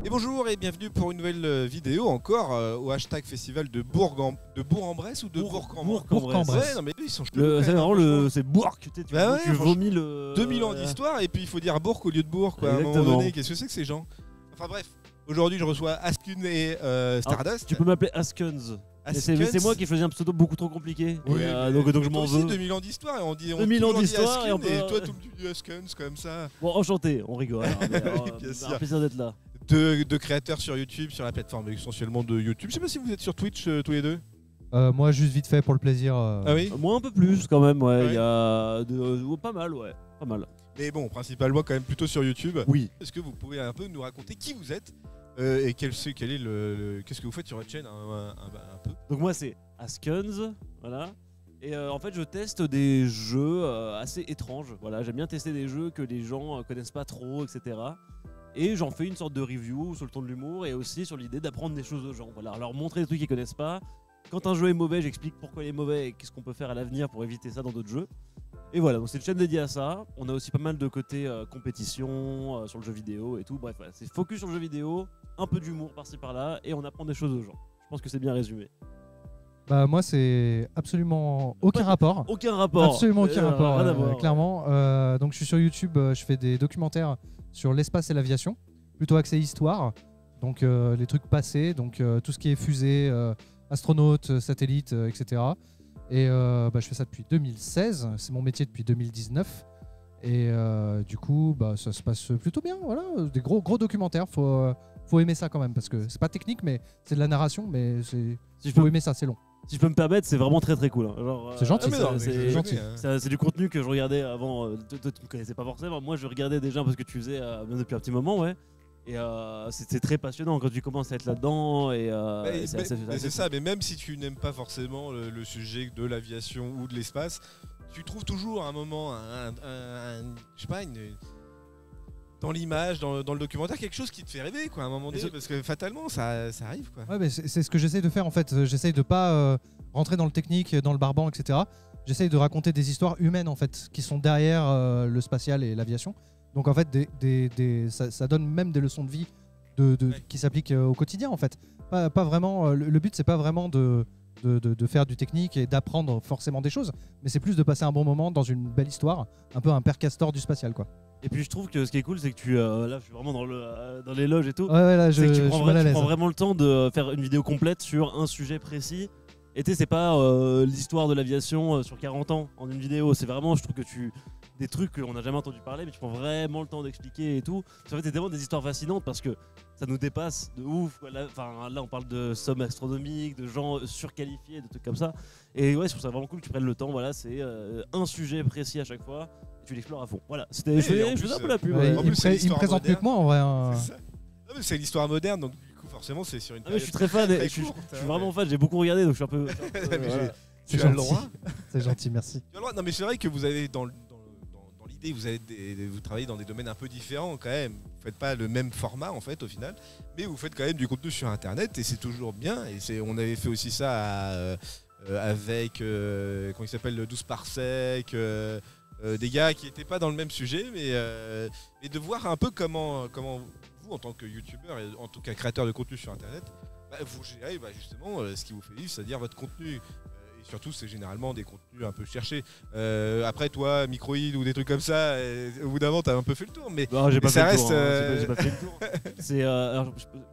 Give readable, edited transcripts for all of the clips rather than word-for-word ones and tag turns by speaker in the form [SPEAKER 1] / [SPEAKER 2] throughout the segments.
[SPEAKER 1] Et bonjour et bienvenue pour une nouvelle vidéo encore au hashtag festival de Bourg-en-Bresse ou de Bourg-en-Bresse.
[SPEAKER 2] Bourg-en-Bresse.
[SPEAKER 1] Ouais, non mais eux ils sont
[SPEAKER 3] C'est vraiment c'est Bourg, tu
[SPEAKER 1] Bah ouais,
[SPEAKER 3] tu vomis le...
[SPEAKER 1] 2000 ans d'histoire et puis il faut dire Bourg au lieu de Bourg quoi. À un moment
[SPEAKER 3] Exactement.
[SPEAKER 1] donné, qu'est-ce que c'est que ces gens? Enfin bref, aujourd'hui je reçois Askun et Stardust.
[SPEAKER 3] Alors, tu peux m'appeler Askens.
[SPEAKER 1] Askens.
[SPEAKER 3] C'est moi qui choisis un pseudo beaucoup trop compliqué.
[SPEAKER 1] Oui,
[SPEAKER 3] donc je m'en veux.
[SPEAKER 1] 2000 ans d'histoire et on dit
[SPEAKER 3] 2000 ans d'histoire
[SPEAKER 1] Askun,
[SPEAKER 3] et on peut-
[SPEAKER 1] et toi tu me dis Askens comme ça.
[SPEAKER 3] Bon, enchanté, on rigole.
[SPEAKER 1] Bien sûr.
[SPEAKER 3] Un plaisir d'être là.
[SPEAKER 1] De créateurs sur YouTube, sur la plateforme essentiellement de YouTube. Je sais pas si vous êtes sur Twitch tous les deux.
[SPEAKER 2] Moi, juste vite fait pour le plaisir.
[SPEAKER 1] Ah oui.
[SPEAKER 3] Moi un peu plus quand même, ouais.
[SPEAKER 1] Ouais.
[SPEAKER 3] Il y a pas mal, ouais. Pas mal.
[SPEAKER 1] Mais bon, principalement quand même plutôt sur YouTube.
[SPEAKER 3] Oui.
[SPEAKER 1] Est-ce que vous pouvez un peu nous raconter qui vous êtes et qu'est-ce que vous faites sur votre chaîne un peu?
[SPEAKER 3] Donc moi c'est Askens, voilà. Et en fait je teste des jeux assez étranges. Voilà, j'aime bien tester des jeux que les gens connaissent pas trop, etc. Et j'en fais une sorte de review sur le ton de l'humour et aussi sur l'idée d'apprendre des choses aux gens. Voilà, leur montrer des trucs qu'ils connaissent pas. Quand un jeu est mauvais, j'explique pourquoi il est mauvais et qu'est-ce qu'on peut faire à l'avenir pour éviter ça dans d'autres jeux. Et voilà, donc c'est une chaîne dédiée à ça. On a aussi pas mal de côté compétition sur le jeu vidéo et tout. Bref, voilà, c'est focus sur le jeu vidéo, un peu d'humour par-ci par-là et on apprend des choses aux gens. Je pense que c'est bien résumé.
[SPEAKER 2] Bah, moi, c'est absolument aucun rapport.
[SPEAKER 3] Aucun rapport.
[SPEAKER 2] Absolument aucun rapport,
[SPEAKER 3] rien à voir.
[SPEAKER 2] clairement. Donc, je suis sur YouTube, je fais des documentaires sur l'espace et l'aviation, plutôt axé histoire. Donc, les trucs passés, donc tout ce qui est fusée, astronautes, satellites, etc. Et je fais ça depuis 2016. C'est mon métier depuis 2019. Et du coup, ça se passe plutôt bien. Voilà, des gros documentaires. Faut aimer ça quand même parce que c'est pas technique, mais c'est de la narration. Mais faut aimer ça, c'est long.
[SPEAKER 3] Si je peux me permettre, c'est vraiment très très cool. Hein. Genre,
[SPEAKER 2] C'est gentil,
[SPEAKER 1] mais non, mais
[SPEAKER 3] c'est
[SPEAKER 2] gentil.
[SPEAKER 3] C'est du contenu que je regardais avant. Toi, tu me connaissais pas forcément. Moi, je regardais déjà parce que tu faisais même depuis un petit moment, ouais. Et c'est très passionnant quand tu commences à être là-dedans. Et
[SPEAKER 1] c'est ça, mais même si tu n'aimes pas forcément le sujet de l'aviation ou de l'espace, tu trouves toujours un moment, je sais pas, dans l'image, dans le documentaire, quelque chose qui te fait rêver, quoi, à un moment donné, parce que fatalement, ça arrive, quoi.
[SPEAKER 2] Ouais, mais c'est ce que j'essaye de faire en fait. J'essaye de pas rentrer dans le technique, dans le barbant, etc. J'essaye de raconter des histoires humaines en fait, qui sont derrière le spatial et l'aviation. Donc en fait, ça donne même des leçons de vie qui s'appliquent au quotidien en fait. Pas vraiment. Le but c'est pas vraiment de faire du technique et d'apprendre forcément des choses, mais c'est plus de passer un bon moment dans une belle histoire, un peu un père castor du spatial quoi.
[SPEAKER 3] Et puis je trouve que ce qui est cool, c'est que là, je suis vraiment dans l'éloge et tout.
[SPEAKER 2] Ouais, là,
[SPEAKER 3] C'est que tu
[SPEAKER 2] je suis mal à
[SPEAKER 3] tu
[SPEAKER 2] l'aise.
[SPEAKER 3] prends vraiment le temps de faire une vidéo complète sur un sujet précis. Et tu sais, c'est pas l'histoire de l'aviation sur 40 ans en une vidéo. C'est vraiment, je trouve que des trucs qu'on n'a jamais entendu parler, mais tu prends vraiment le temps d'expliquer et tout. En fait, c'est vraiment des histoires fascinantes parce que ça nous dépasse de ouf. Là, on parle de sommes astronomiques, de gens surqualifiés, de trucs comme ça. Et ouais, je trouve ça vraiment cool que tu prennes le temps. Voilà, c'est un sujet précis à chaque fois. Et tu l'explores à fond. Voilà, je faisais un peu la pub.
[SPEAKER 2] Ouais,
[SPEAKER 1] En plus, c'est
[SPEAKER 2] il me
[SPEAKER 1] l'histoire
[SPEAKER 2] présente mieux que moi en vrai. hein.
[SPEAKER 1] C'est ça. Non, mais c'est l'histoire moderne, donc du coup, forcément, c'est sur une
[SPEAKER 3] Ah, mais
[SPEAKER 1] période
[SPEAKER 3] je suis très fan,
[SPEAKER 1] très
[SPEAKER 3] je suis
[SPEAKER 1] courte,
[SPEAKER 3] je suis vraiment fan, j'ai beaucoup regardé donc je suis un peu.
[SPEAKER 1] Mais
[SPEAKER 3] voilà.
[SPEAKER 1] tu
[SPEAKER 2] C'est
[SPEAKER 1] as le
[SPEAKER 2] gentil.
[SPEAKER 1] droit.
[SPEAKER 2] C'est gentil, merci.
[SPEAKER 1] Tu as le droit. Non, mais c'est vrai que vous avez dans l'idée, vous travaillez dans des domaines un peu différents quand même. Vous faites pas le même format en fait au final, mais vous faites quand même du contenu sur Internet et c'est toujours bien. Et on avait fait aussi ça avec comment il s'appelle, le 12 parsec, des gars qui n'étaient pas dans le même sujet, mais de voir un peu comment vous en tant que youtubeur et en tout cas créateur de contenu sur Internet, vous gérez justement ce qui vous fait vivre, c'est-à-dire votre contenu. Et surtout, c'est généralement des contenus un peu cherchés. Après, toi, Microïd ou des trucs comme ça, au bout d'un moment, t'as un peu fait le tour. Mais
[SPEAKER 3] Non, j'ai pas
[SPEAKER 1] ça
[SPEAKER 3] fait le
[SPEAKER 1] reste.
[SPEAKER 3] tour, hein. J'ai pas fait le tour. C'est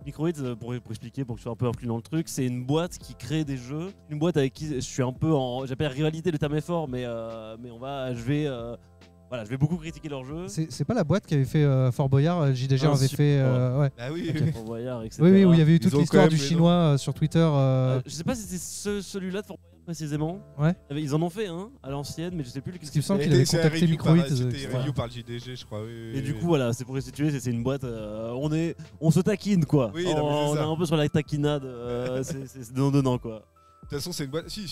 [SPEAKER 3] Microids, pour expliquer, pour que je sois un peu inclus dans le truc, c'est une boîte qui crée des jeux. Une boîte avec qui je suis un peu en. J'appelle rivalité, le terme est fort, mais je vais beaucoup critiquer leurs jeux.
[SPEAKER 2] C'est pas la boîte qui avait fait Fort Boyard, JDG avait fait. Ouais.
[SPEAKER 1] Ah oui,
[SPEAKER 2] Ok.
[SPEAKER 3] Fort Boyard, etc.
[SPEAKER 2] Oui, où il y avait eu toute
[SPEAKER 1] Ils ont
[SPEAKER 2] l'histoire
[SPEAKER 1] quand
[SPEAKER 2] du
[SPEAKER 1] même les
[SPEAKER 2] chinois sur Twitter.
[SPEAKER 3] Je sais pas si c'est celui-là de Fort Boyard précisément.
[SPEAKER 2] Ouais.
[SPEAKER 3] Ils en ont fait un à l'ancienne, mais je sais plus lequel.
[SPEAKER 2] Parce qu'il me semble
[SPEAKER 3] c'était.
[SPEAKER 2] qu'il avait
[SPEAKER 1] C'est un
[SPEAKER 2] contacté
[SPEAKER 1] review
[SPEAKER 2] Microïd.
[SPEAKER 1] C'était review par le JDG, je crois. Oui,
[SPEAKER 3] Et du coup, voilà, c'est pour restituer, c'est une boîte. On se taquine quoi.
[SPEAKER 1] Oui, non, mais c'est
[SPEAKER 3] On est
[SPEAKER 1] ça.
[SPEAKER 3] un peu sur la taquinade. C'est donnant quoi.
[SPEAKER 1] De toute façon, c'est une boîte qui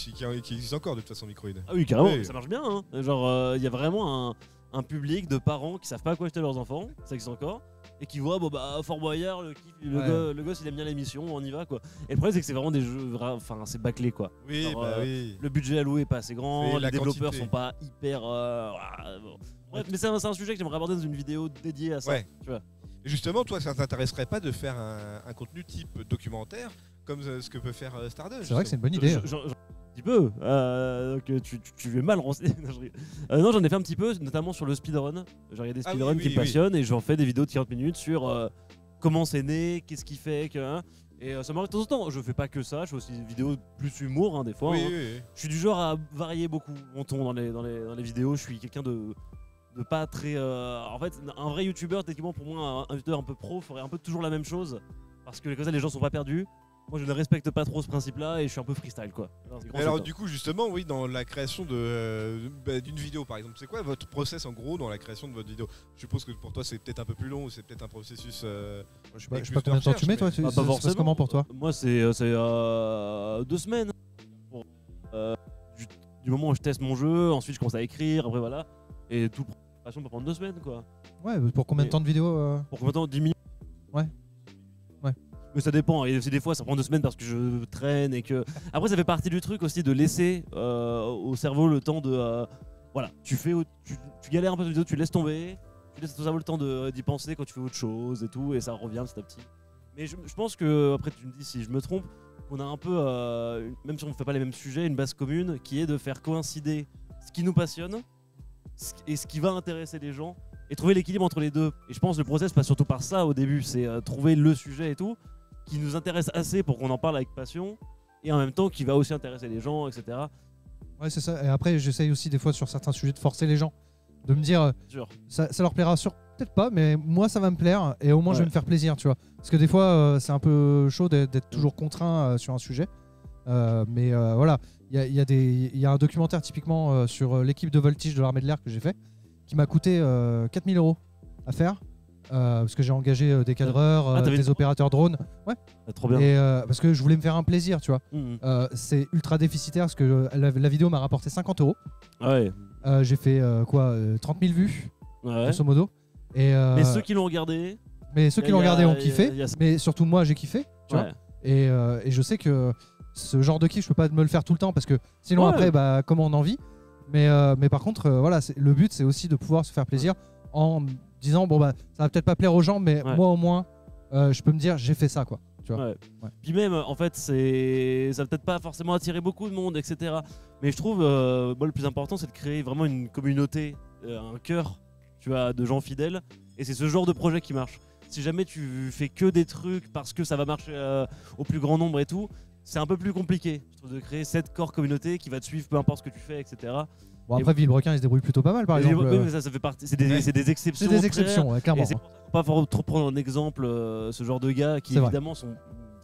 [SPEAKER 1] existe encore de toute façon, Microïd.
[SPEAKER 3] Ah oui, carrément,
[SPEAKER 1] Oui.
[SPEAKER 3] ça marche bien. Hein. Genre, il y a vraiment un public de parents qui savent pas à quoi acheter leurs enfants, ça existe encore, et qui voient Fort Boyard, le gosse il aime bien l'émission, on y va quoi. Et le problème c'est que c'est vraiment des jeux, c'est bâclé quoi.
[SPEAKER 1] Oui,
[SPEAKER 3] Genre,
[SPEAKER 1] oui.
[SPEAKER 3] Le budget alloué est pas assez grand,
[SPEAKER 1] Et
[SPEAKER 3] les
[SPEAKER 1] la
[SPEAKER 3] développeurs
[SPEAKER 1] quantité.
[SPEAKER 3] sont pas hyper. Bon. Bref, mais c'est un sujet que j'aimerais aborder dans une vidéo dédiée à ça.
[SPEAKER 1] Ouais.
[SPEAKER 3] Tu vois.
[SPEAKER 1] Et justement, toi, ça t'intéresserait pas de faire un contenu type documentaire comme ce que peut faire Stardust?
[SPEAKER 2] C'est vrai que c'est une bonne idée.
[SPEAKER 3] Un petit peu. Donc, tu es mal renseigné. Non, j'en ai fait un petit peu, notamment sur le speedrun. J'ai regardé des speedruns qui me passionnent et j'en fais des vidéos de 40 minutes sur comment c'est né, qu'est-ce qui fait que. Hein, et ça m'arrive de temps en temps. Je fais pas que ça, je fais aussi des vidéos plus humour, hein, des fois.
[SPEAKER 1] Oui,
[SPEAKER 3] hein.
[SPEAKER 1] oui.
[SPEAKER 3] Je suis du genre à varier beaucoup mon ton dans les vidéos. Je suis quelqu'un de pas très. En fait, un vrai youtubeur, techniquement, pour moi, un youtubeur un peu pro, ferait un peu toujours la même chose. Parce que comme ça, les gens sont pas perdus. Moi, je ne respecte pas trop ce principe-là et je suis un peu freestyle, quoi.
[SPEAKER 1] Alors du coup, justement, oui, dans la création d'une vidéo, par exemple, c'est quoi votre process en gros dans la création de votre vidéo? Je suppose que pour toi, c'est peut-être un peu plus long ou c'est peut-être un processus.
[SPEAKER 2] Je sais pas combien de temps tu mets, toi.
[SPEAKER 3] Pas forcément.
[SPEAKER 2] Comment pour toi?
[SPEAKER 3] Moi, c'est 2 semaines. Du moment où je teste mon jeu, ensuite je commence à écrire, après voilà. Et toute préparation peut prendre 2 semaines, quoi.
[SPEAKER 2] Ouais, pour combien de temps de vidéo
[SPEAKER 3] Pour combien de temps? 10 minutes.
[SPEAKER 2] Ouais.
[SPEAKER 3] Mais ça dépend, et des fois ça prend 2 semaines parce que je traîne et que. Après, ça fait partie du truc aussi de laisser au cerveau le temps de. Voilà, tu galères un peu de vidéo, tu laisses tomber, tu laisses au cerveau le temps d'y penser quand tu fais autre chose et tout, et ça revient petit à petit. Mais je pense que, après tu me dis si je me trompe, qu'on a un peu, même si on ne fait pas les mêmes sujets, une base commune qui est de faire coïncider ce qui nous passionne et ce qui va intéresser les gens et trouver l'équilibre entre les deux. Et je pense que le process passe surtout par ça au début, c'est trouver le sujet et tout qui nous intéresse assez pour qu'on en parle avec passion et en même temps qui va aussi intéresser les gens, etc.
[SPEAKER 2] Ouais, c'est ça. Et après, j'essaye aussi des fois sur certains sujets de forcer les gens, de me dire ça leur plaira peut-être pas, mais moi ça va me plaire et au moins je vais me faire plaisir, tu vois. Parce que des fois c'est un peu chaud d'être toujours contraint sur un sujet. Mais voilà, il y a un documentaire typiquement sur l'équipe de voltige de l'armée de l'air que j'ai fait qui m'a coûté 4000 € à faire. Parce que j'ai engagé des cadreurs, des opérateurs drones. Ouais.
[SPEAKER 3] Trop bien.
[SPEAKER 2] Et parce que je voulais me faire un plaisir, tu vois. C'est ultra déficitaire parce que la vidéo m'a rapporté 50 €.
[SPEAKER 3] Ouais.
[SPEAKER 2] J'ai fait 30 000 vues, grosso modo.
[SPEAKER 3] Mais ceux qui l'ont regardé.
[SPEAKER 2] Ont kiffé. Mais surtout moi, j'ai kiffé. Tu vois. Et je sais que ce genre de kiff, je peux pas me le faire tout le temps parce que sinon après, comment on en vit. Mais par contre, voilà, le but, c'est aussi de pouvoir se faire plaisir en disant bon ça va peut-être pas plaire aux gens, mais moi au moins, je peux me dire j'ai fait ça, quoi. Tu vois.
[SPEAKER 3] Puis même, en fait, ça va peut-être pas forcément attirer beaucoup de monde, etc. Mais je trouve, moi, le plus important, c'est de créer vraiment une communauté, un cœur, tu vois, de gens fidèles. Et c'est ce genre de projet qui marche. Si jamais tu fais que des trucs parce que ça va marcher au plus grand nombre et tout, c'est un peu plus compliqué, je trouve, de créer cette core communauté qui va te suivre peu importe ce que tu fais, etc.
[SPEAKER 2] Bon, après, Villebrequin, il se débrouille plutôt pas mal, par exemple.
[SPEAKER 3] Oui, mais ça fait partie. C'est des exceptions.
[SPEAKER 2] C'est des exceptions, clairement.
[SPEAKER 3] Et c'est pour ça qu'on peut pas trop prendre en exemple ce genre de gars qui, évidemment, sont.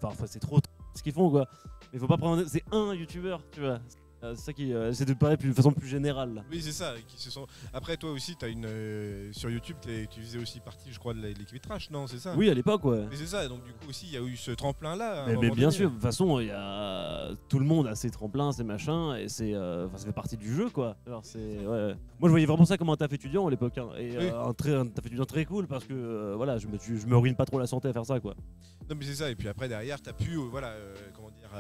[SPEAKER 3] Enfin, c'est trop ce qu'ils font, quoi. Mais faut pas prendre. C'est un youtubeur, tu vois. C'est ça qui. C'est de parler de façon plus générale. Là.
[SPEAKER 1] Oui, c'est ça. Qui se sont... Après, toi aussi, as sur YouTube, tu faisais aussi partie, je crois, de l'équipe Trash, non? C'est ça?
[SPEAKER 3] Oui, à l'époque, ouais.
[SPEAKER 1] Mais c'est ça. Donc, du coup, aussi, il y a eu ce tremplin-là.
[SPEAKER 3] Mais bien sûr, de toute façon, il y a tout le monde a ses tremplins, ses machins, et ça fait partie du jeu, quoi. Alors, moi, je voyais vraiment ça comme un taf étudiant à l'époque, hein, et un taf étudiant très cool parce que voilà, je me ruine pas trop la santé à faire ça, quoi.
[SPEAKER 1] Non, mais c'est ça. Et puis après, derrière, t'as pu, comment dire.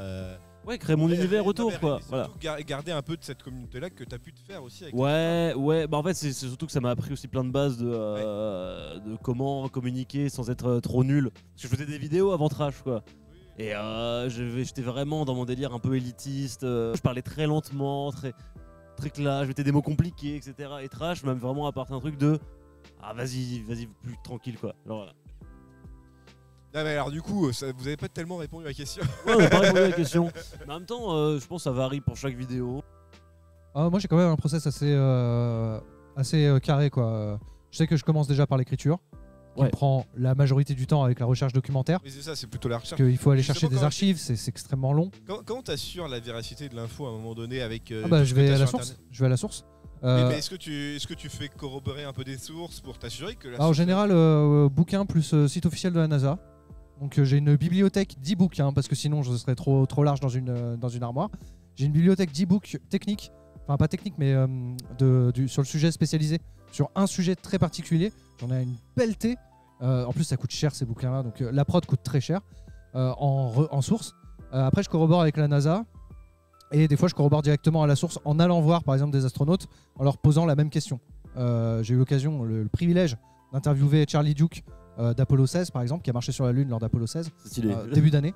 [SPEAKER 3] Créer mon univers autour, quoi. Voilà.
[SPEAKER 1] Garder un peu de cette communauté-là que tu as pu te faire aussi. Avec
[SPEAKER 3] bah en fait, c'est surtout que ça m'a appris aussi plein de bases de comment communiquer sans être trop nul. Parce que je faisais des vidéos avant Trash, quoi. Et j'étais vraiment dans mon délire un peu élitiste. Je parlais très lentement, très clair, je mettais des mots compliqués, etc. Et Trash m'a vraiment apporté un truc de vas-y, plus tranquille, quoi. Alors voilà.
[SPEAKER 1] Ah mais alors du coup, vous avez pas tellement répondu à la question.
[SPEAKER 3] Ouais, on n'a pas répondu à la question. Mais en même temps, je pense que ça varie pour chaque vidéo.
[SPEAKER 2] Moi j'ai quand même un process assez carré, quoi. Je sais que je commence déjà par l'écriture, qui prend la majorité du temps avec la recherche documentaire.
[SPEAKER 1] Mais c'est ça, c'est plutôt la recherche.
[SPEAKER 2] Parce qu'il faut aller chercher des archives, c'est extrêmement long.
[SPEAKER 1] Comment t'assures la véracité de l'info à un moment donné avec
[SPEAKER 2] je vais à la source. Je vais à la source.
[SPEAKER 1] Mais est-ce que tu fais corroborer un peu des sources pour t'assurer que
[SPEAKER 2] en général, bouquin plus site officiel de la NASA. Donc j'ai une bibliothèque d'e-books, parce que sinon je serais trop large dans une armoire. J'ai une bibliothèque d'e-books techniques, enfin pas technique, mais sur le sujet spécialisé, sur un sujet très particulier. J'en ai une pelletée. En plus ça coûte cher ces bouquins-là, donc la prod coûte très cher en source. Après je corrobore avec la NASA. Et des fois je corrobore directement à la source en allant voir par exemple des astronautes en leur posant la même question. J'ai eu l'occasion, le privilège d'interviewer Charlie Duke d'Apollo 16 par exemple, qui a marché sur la Lune lors d'Apollo 16,
[SPEAKER 3] C'est stylé.
[SPEAKER 2] début d'année.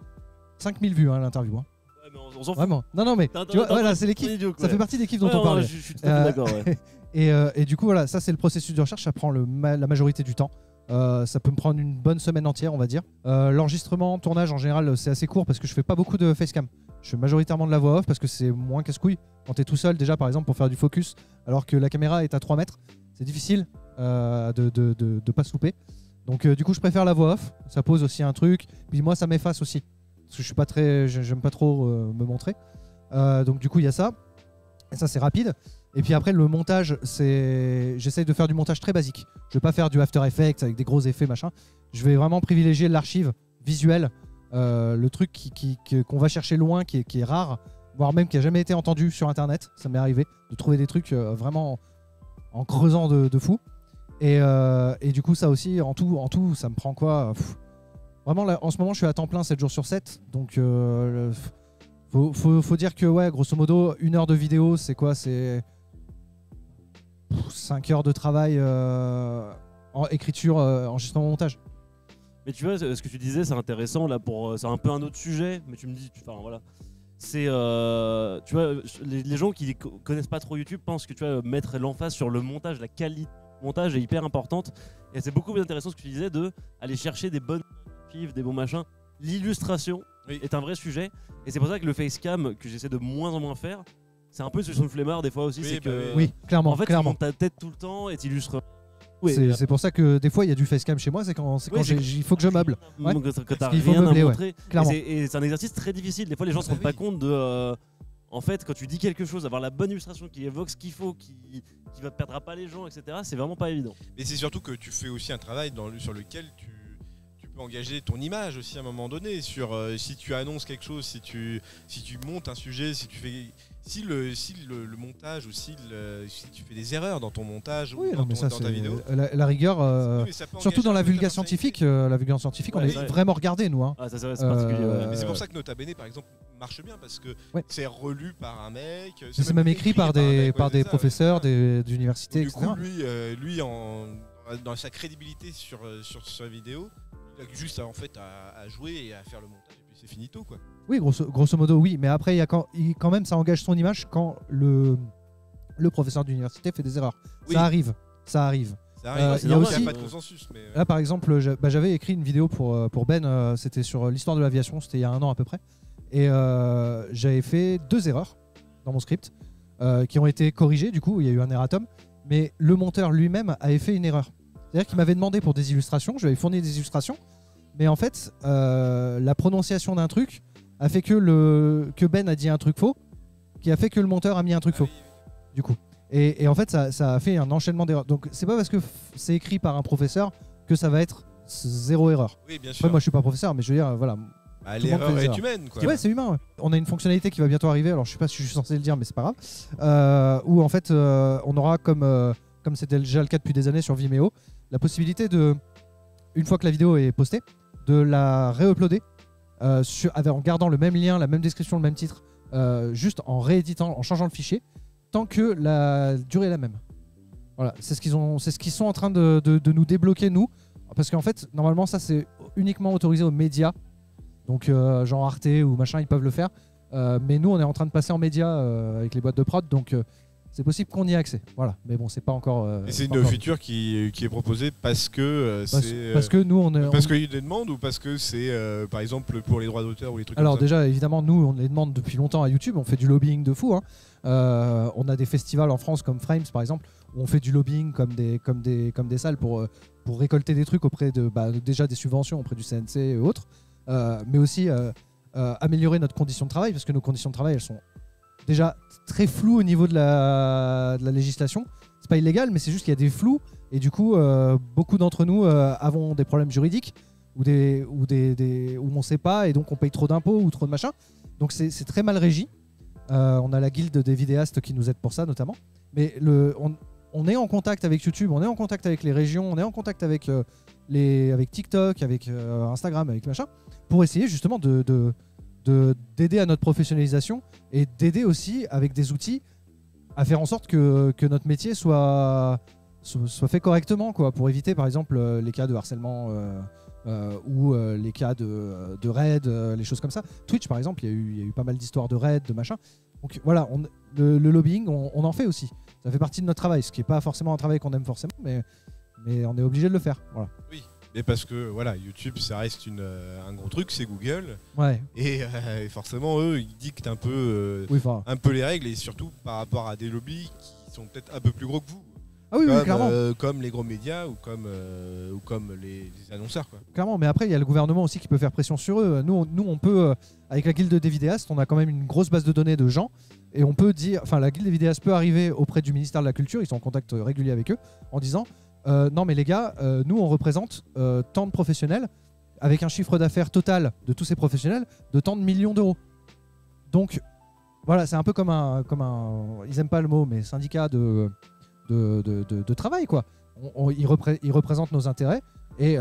[SPEAKER 2] 5000 vues l'interview. Hein.
[SPEAKER 3] Ouais, mais on s'en fout.
[SPEAKER 2] Vraiment. Non, mais tu vois, voilà, c'est l'équipe. Ça fait partie des kiffs dont on parlait.
[SPEAKER 3] Je suis tout à fait d'accord. Ouais.
[SPEAKER 2] Et du coup, voilà, ça c'est le processus de recherche, ça prend la majorité du temps. Ça peut me prendre une bonne semaine entière, on va dire. L'enregistrement, tournage en général, c'est assez court parce que je fais pas beaucoup de facecam. Je fais majoritairement de la voix off parce que c'est moins casse-couille. Quand t'es tout seul, déjà par exemple, pour faire du focus, alors que la caméra est à 3 mètres, c'est difficile de pas se louper. Donc du coup, je préfère la voix off. Ça pose aussi un truc. Puis moi, ça m'efface aussi. Parce que je suis pas très, j'aime pas trop me montrer. Donc du coup, il y a ça. Et ça, c'est rapide. Et puis après, le montage, j'essaye de faire du montage très basique. Je vais pas faire du After Effects avec des gros effets, machin. Je vais vraiment privilégier l'archive visuelle, le truc qu'on va chercher loin, qui est rare, voire même qui a jamais été entendu sur Internet. Ça m'est arrivé de trouver des trucs vraiment en creusant de fou. Et du coup, ça aussi, en tout, ça me prend quoi vraiment, là, en ce moment, je suis à temps plein 7 jours sur 7. Donc, faut dire que, ouais, grosso modo, 1 heure de vidéo, c'est quoi? C'est 5 heures de travail en écriture, enregistrement, montage.
[SPEAKER 3] Mais tu vois, ce que tu disais, c'est intéressant. Là, c'est un peu un autre sujet, mais tu me dis, enfin voilà. C'est, tu vois, les gens qui connaissent pas trop YouTube pensent que tu vas mettre l'emphase sur le montage, la qualité du montage est hyper importante. Et c'est beaucoup plus intéressant ce que tu disais de aller chercher des bonnes archives, des bons machins. L'illustration est un vrai sujet. Et c'est pour ça que le facecam, que j'essaie de moins en moins faire, c'est un peu une solution de flemmard des fois aussi. C'est que,
[SPEAKER 2] oui, clairement.
[SPEAKER 3] En fait, tu
[SPEAKER 2] clairement.
[SPEAKER 3] montes ta tête tout le temps et tu illustres.
[SPEAKER 2] C'est pour ça que des fois il y a du facecam chez moi, c'est quand il faut que je meuble. Ouais.
[SPEAKER 3] Que t'as
[SPEAKER 2] qu'il faut
[SPEAKER 3] rien
[SPEAKER 2] meubler,
[SPEAKER 3] à montrer.
[SPEAKER 2] clairement.
[SPEAKER 3] Et c'est un exercice très difficile. Des fois, les gens se rendent pas compte de. En fait, quand tu dis quelque chose, avoir la bonne illustration qui évoque ce qu'il faut, qui ne perdra pas les gens, etc., c'est vraiment pas évident.
[SPEAKER 1] Mais c'est surtout que tu fais aussi un travail sur lequel tu peux engager ton image aussi à un moment donné. Sur si tu annonces quelque chose, si tu montes un sujet, si tu fais. Si le montage ou si tu fais des erreurs dans ton montage ou dans ta vidéo,
[SPEAKER 2] la rigueur, surtout dans la vulgation scientifique, on est vraiment regardé nous. Hein.
[SPEAKER 3] Ah, ça c'est particulier. Ouais.
[SPEAKER 1] Mais c'est pour ça que Nota Bene par exemple marche bien parce que c'est relu par un mec.
[SPEAKER 2] C'est même écrit par des professeurs d'université,
[SPEAKER 1] du
[SPEAKER 2] etc.
[SPEAKER 1] coup, lui dans sa crédibilité sur sa vidéo, il a juste en fait à jouer et à faire le montage et puis c'est finito quoi.
[SPEAKER 2] Oui, grosso modo, oui. Mais après, quand même, ça engage son image quand le professeur d'université fait des erreurs. Oui. Ça arrive.
[SPEAKER 1] Il y a aussi pas de consensus. Mais
[SPEAKER 2] là, par exemple, j'avais écrit une vidéo pour Ben. C'était sur l'histoire de l'aviation. C'était il y a 1 an à peu près. Et j'avais fait 2 erreurs dans mon script qui ont été corrigées. Du coup, il y a eu un erratum. Mais le monteur lui-même avait fait une erreur. C'est-à-dire qu'il m'avait demandé pour des illustrations. Je lui avais fourni des illustrations. Mais en fait, la prononciation d'un truc a fait que Ben a dit un truc faux, qui a fait que le monteur a mis un truc faux, du coup. Et en fait, ça a fait un enchaînement d'erreurs. Donc, c'est pas parce que c'est écrit par un professeur que ça va être 0 erreur.
[SPEAKER 1] Oui, bien sûr.
[SPEAKER 2] Après, moi, je suis pas professeur, mais je veux dire, voilà.
[SPEAKER 1] L'erreur est humaine, quoi.
[SPEAKER 2] Ouais, c'est humain. Ouais. On a une fonctionnalité qui va bientôt arriver. Alors, je sais pas si je suis censé le dire, mais c'est pas grave. Où en fait, on aura comme c'était déjà le cas depuis des années sur Vimeo, la possibilité de, une fois que la vidéo est postée, de la réuploader. En gardant le même lien, la même description, le même titre, juste en rééditant, en changeant le fichier, tant que la durée est la même. Voilà, c'est ce qu'ils sont en train de nous débloquer, nous, parce qu'en fait, normalement, ça c'est uniquement autorisé aux médias, donc genre Arte ou machin, ils peuvent le faire, mais nous, on est en train de passer en médias avec les boîtes de prod, donc c'est possible qu'on y ait accès. Voilà, mais bon, c'est pas encore.
[SPEAKER 1] Et c'est une feature qui est proposée parce que
[SPEAKER 2] parce que nous
[SPEAKER 1] parce qu'il y a des demandes ou parce que c'est par exemple pour les droits d'auteur ou les trucs.
[SPEAKER 2] Alors
[SPEAKER 1] comme ça.
[SPEAKER 2] déjà, évidemment, nous on les demande depuis longtemps à YouTube. On fait du lobbying de fou. Hein. On a des festivals en France comme Frames par exemple où on fait du lobbying comme des salles pour récolter des trucs auprès de déjà des subventions auprès du CNC et autres, mais aussi améliorer notre condition de travail parce que nos conditions de travail elles sont déjà très flou au niveau de la législation. C'est pas illégal, mais c'est juste qu'il y a des flous et du coup, beaucoup d'entre nous avons des problèmes juridiques où on sait pas et donc on paye trop d'impôts ou trop de machin. Donc c'est très mal régi. On a la guilde des vidéastes qui nous aide pour ça notamment. Mais on est en contact avec YouTube, on est en contact avec les régions, on est en contact avec TikTok, avec Instagram, avec machin, pour essayer justement d'aider à notre professionnalisation et d'aider aussi avec des outils à faire en sorte que notre métier soit soit fait correctement, quoi, pour éviter par exemple les cas de harcèlement ou les cas de raid, les choses comme ça. Twitch par exemple, il y a eu pas mal d'histoires de raid, de machin. Donc voilà, le lobbying, on en fait aussi. Ça fait partie de notre travail, ce qui n'est pas forcément un travail qu'on aime forcément, mais on est obligé de le faire. Voilà.
[SPEAKER 1] Oui. Et parce que voilà, YouTube, ça reste un gros truc, c'est Google.
[SPEAKER 2] Ouais.
[SPEAKER 1] Et forcément, eux, ils dictent un peu les règles, et surtout par rapport à des lobbies qui sont peut-être un peu plus gros que vous.
[SPEAKER 2] Ah oui, clairement.
[SPEAKER 1] Comme les gros médias ou comme les annonceurs, quoi.
[SPEAKER 2] Clairement, mais après, il y a le gouvernement aussi qui peut faire pression sur eux. Nous, on peut, avec la guilde des vidéastes, on a quand même une grosse base de données de gens. Et on peut dire, enfin, la guilde des vidéastes peut arriver auprès du ministère de la Culture, ils sont en contact régulier avec eux, en disant non, mais les gars, nous, on représente tant de professionnels, avec un chiffre d'affaires total de tous ces professionnels de tant de millions d'euros. Donc, voilà, c'est un peu comme un ils aiment pas le mot, mais syndicat de travail, quoi. Ils représentent nos intérêts et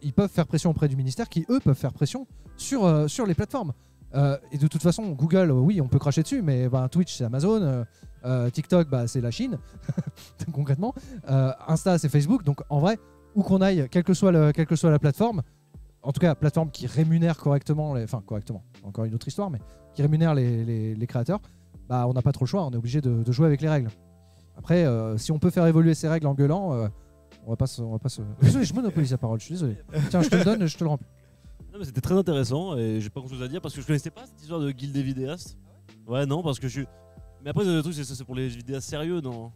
[SPEAKER 2] ils peuvent faire pression auprès du ministère qui, eux, peuvent faire pression sur les plateformes. Et de toute façon, Google, oui, on peut cracher dessus, mais Twitch, c'est Amazon, TikTok, c'est la Chine, concrètement. Insta, c'est Facebook. Donc, en vrai, où qu'on aille, quelle que soit la plateforme, en tout cas, plateforme qui rémunère correctement, correctement, encore une autre histoire, mais qui rémunère les créateurs, on n'a pas trop le choix, on est obligé de jouer avec les règles. Après, si on peut faire évoluer ces règles en gueulant, on va pas se... Désolé, je monopolise la parole, je suis désolé. Tiens, je te le donne, je te le remplis.
[SPEAKER 3] Non, mais c'était très intéressant et j'ai pas grand chose à dire parce que je connaissais pas cette histoire de guilde des vidéastes. Ouais, non, parce que je suis. Mais après, le truc, c'est pour les vidéastes sérieux, non.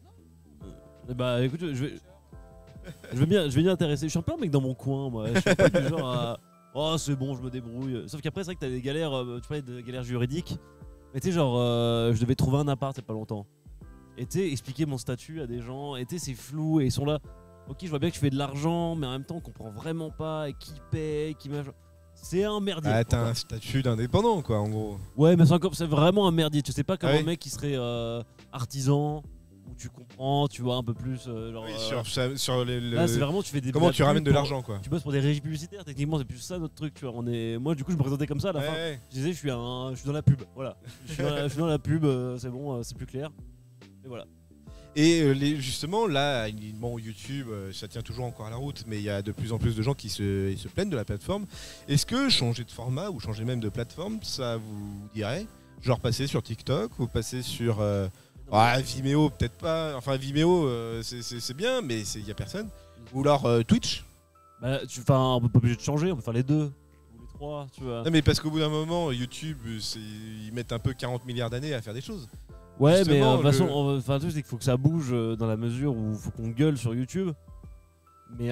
[SPEAKER 3] Bah écoute, je vais bien intéresser. Je suis un peu un mec dans mon coin, moi. Je suis pas du genre à. Oh, c'est bon, je me débrouille. Sauf qu'après, c'est vrai que t'as des galères. Tu parlais de galères juridiques. Mais tu sais, genre, je devais trouver un appart il y a pas longtemps. Et tu sais, expliquer mon statut à des gens. Et tu sais, c'est flou et ils sont là. Ok, je vois bien que je fais de l'argent, mais en même temps, on comprend vraiment pas. Et qui paye, qui mange. C'est un merdier.
[SPEAKER 1] Ah, t'as un statut d'indépendant, quoi, en gros.
[SPEAKER 3] Ouais, mais c'est vraiment un merdier. Tu sais pas comme un mec qui serait artisan, où tu comprends, tu vois un peu plus.
[SPEAKER 1] Sur
[SPEAKER 3] là, c'est vraiment, tu fais des.
[SPEAKER 1] Comment tu ramènes de l'argent, quoi.
[SPEAKER 3] Tu bosses pour des régies publicitaires, techniquement, c'est plus ça notre truc, tu vois. Moi, du coup, je me présentais comme ça à la fin. Je disais, je suis dans la pub, voilà. je suis dans la pub, c'est bon, c'est plus clair. Et voilà.
[SPEAKER 1] Et justement, là, YouTube, ça tient toujours encore la route, mais il y a de plus en plus de gens qui se plaignent de la plateforme. Est-ce que changer de format ou changer même de plateforme, ça vous dirait? Genre passer sur TikTok ou passer sur Vimeo, peut-être pas. Enfin, Vimeo, c'est bien, mais il n'y a personne. Ou alors Twitch.
[SPEAKER 3] On n'est pas obligé de changer, on peut faire les deux. Ou les trois, tu vois.
[SPEAKER 1] Non, mais parce qu'au bout d'un moment, YouTube, ils mettent un peu 40 milliards d'années à faire des choses.
[SPEAKER 3] Ouais, mais de toute façon, le truc, c'est qu'il faut que ça bouge dans la mesure où il faut qu'on gueule sur YouTube. Mais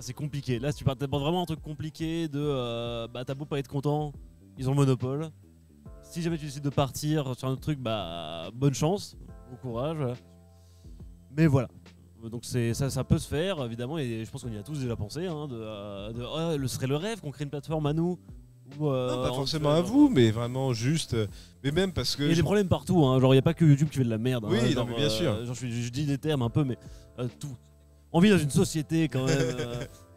[SPEAKER 3] c'est compliqué. Là, si tu parles vraiment un truc compliqué de t'as beau pas être content, ils ont le monopole. Si jamais tu décides de partir sur un autre truc, bonne chance, bon courage. Mais voilà. Donc ça peut se faire, évidemment, et je pense qu'on y a tous déjà pensé. Ce serait le rêve qu'on crée une plateforme à nous.
[SPEAKER 1] Non, pas forcément à vous, mais vraiment juste. Mais même parce que.
[SPEAKER 3] Il y a des problèmes partout, hein. Genre il n'y a pas que YouTube qui fait de la merde.
[SPEAKER 1] Oui,
[SPEAKER 3] hein.
[SPEAKER 1] non, mais bien sûr.
[SPEAKER 3] Genre, je dis des termes un peu, mais tout. On vit dans une société quand même.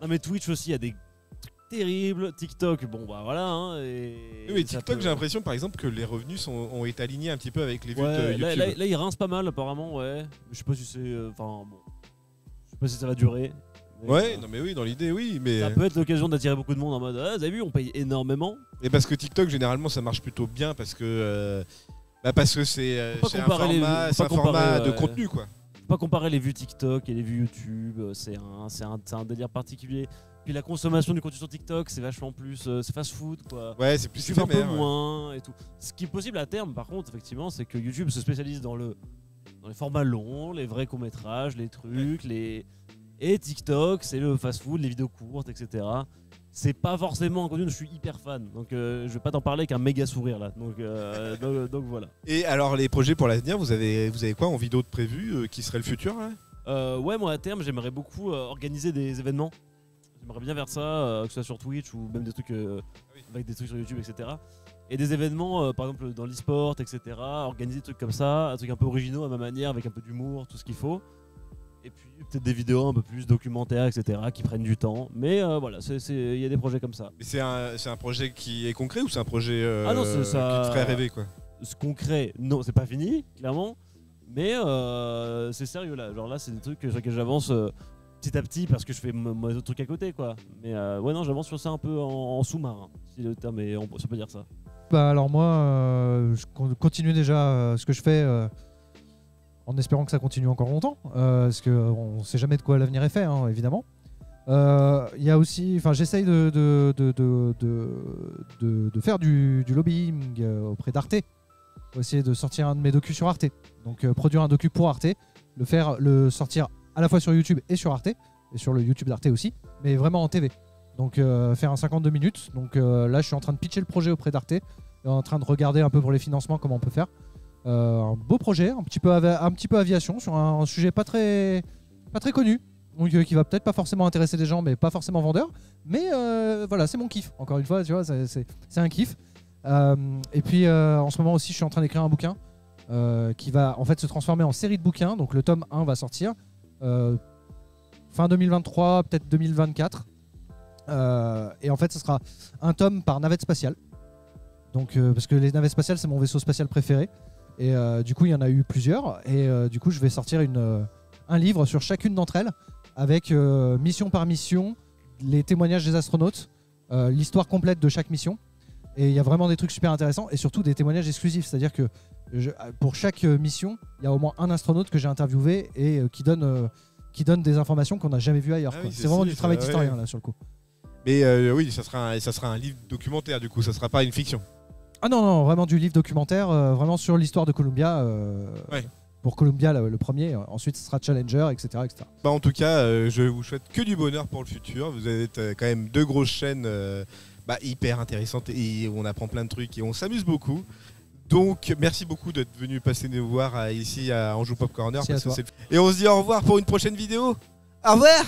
[SPEAKER 3] Non, mais Twitch aussi, il y a des trucs terribles. TikTok, bon bah voilà. Hein,
[SPEAKER 1] oui, mais TikTok, j'ai l'impression par exemple que les revenus ont été alignés un petit peu avec les vues de YouTube.
[SPEAKER 3] Là, ils rincent pas mal apparemment, ouais. Je sais pas si c'est. Je sais pas si ça va durer.
[SPEAKER 1] Ouais, non mais oui, dans l'idée, oui, mais
[SPEAKER 3] ça peut être l'occasion d'attirer beaucoup de monde en mode vous avez vu, on paye énormément.
[SPEAKER 1] Et parce que TikTok généralement ça marche plutôt bien parce que c'est un format de contenu, quoi.
[SPEAKER 3] Faut pas comparer les vues TikTok et les vues YouTube, c'est un délire particulier. Puis la consommation du contenu sur TikTok, c'est vachement plus c'est fast food, quoi.
[SPEAKER 1] Ouais, c'est plus
[SPEAKER 3] un peu moins et tout. Ce qui est possible à terme par contre, effectivement, c'est que YouTube se spécialise dans les formats longs, les vrais courts-métrages, les trucs, Et TikTok, c'est le fast-food, les vidéos courtes, etc. C'est pas forcément un contenu dont je suis hyper fan. Donc je vais pas t'en parler avec un méga sourire là. Donc voilà.
[SPEAKER 1] Et alors les projets pour l'avenir, vous avez quoi en vidéo de prévu qui serait le futur là
[SPEAKER 3] Ouais, moi à terme, j'aimerais beaucoup organiser des événements. J'aimerais bien faire ça, que ce soit sur Twitch ou même des trucs avec des trucs sur YouTube, etc. Et des événements, par exemple dans l'e-sport, etc. Organiser des trucs comme ça, un truc un peu originaux à ma manière, avec un peu d'humour, tout ce qu'il faut. Et puis peut-être des vidéos un peu plus documentaires, etc. qui prennent du temps. Mais voilà, il y a des projets comme ça.
[SPEAKER 1] Mais c'est un projet qui est concret ou c'est un projet
[SPEAKER 3] qui
[SPEAKER 1] te ferait rêver, quoi?
[SPEAKER 3] Ce concret, non, c'est pas fini, clairement. Mais c'est sérieux là. Genre là, c'est des trucs sur lesquels j'avance petit à petit parce que je fais mes autres trucs à côté, quoi. Mais ouais, non, j'avance sur ça un peu en sous-marin, si le terme est, on peut dire ça.
[SPEAKER 2] Bah alors moi, je continue déjà ce que je fais en espérant que ça continue encore longtemps, parce qu'on ne sait jamais de quoi l'avenir est fait, hein, évidemment. Il y a aussi, enfin, j'essaye de faire du lobbying auprès d'Arte, pour essayer de sortir un de mes docus sur Arte. Donc produire un docu pour Arte, le sortir à la fois sur YouTube et sur Arte, et sur le YouTube d'Arte aussi, mais vraiment en TV. Donc faire un 52 minutes. Donc là, je suis en train de pitcher le projet auprès d'Arte, et en train de regarder un peu pour les financements comment on peut faire. Un beau projet, un petit peu aviation, sur un sujet pas très connu. Donc qui va peut-être pas forcément intéresser des gens, mais pas forcément vendeur. Mais voilà, c'est mon kiff. Encore une fois, tu vois, c'est un kiff. Et puis en ce moment aussi, je suis en train d'écrire un bouquin qui va en fait se transformer en série de bouquins. Donc le tome 1 va sortir fin 2023, peut-être 2024. Et en fait, ce sera un tome par navette spatiale. Donc parce que les navettes spatiales, c'est mon vaisseau spatial préféré. Et du coup, il y en a eu plusieurs. Et du coup, je vais sortir un livre sur chacune d'entre elles, avec mission par mission, les témoignages des astronautes, l'histoire complète de chaque mission. Et il y a vraiment des trucs super intéressants et surtout des témoignages exclusifs. C'est-à-dire que pour chaque mission, il y a au moins un astronaute que j'ai interviewé et qui donne des informations qu'on n'a jamais vues ailleurs.
[SPEAKER 1] Oui,
[SPEAKER 2] c'est vraiment du travail d'historien là sur le coup.
[SPEAKER 1] Mais oui, ça sera un livre documentaire du coup, ça sera pas une fiction.
[SPEAKER 2] Ah non, vraiment du livre documentaire, vraiment sur l'histoire de Columbia.
[SPEAKER 1] Ouais.
[SPEAKER 2] Pour Columbia le premier, ensuite ce sera Challenger, etc.
[SPEAKER 1] Bah, en tout cas, je vous souhaite que du bonheur pour le futur. Vous êtes quand même deux grosses chaînes hyper intéressantes et on apprend plein de trucs et on s'amuse beaucoup. Donc merci beaucoup d'être venu passer nous voir ici à Anjou Pop Corner.
[SPEAKER 2] Merci à toi.
[SPEAKER 1] Et on se dit au revoir pour une prochaine vidéo. Au revoir.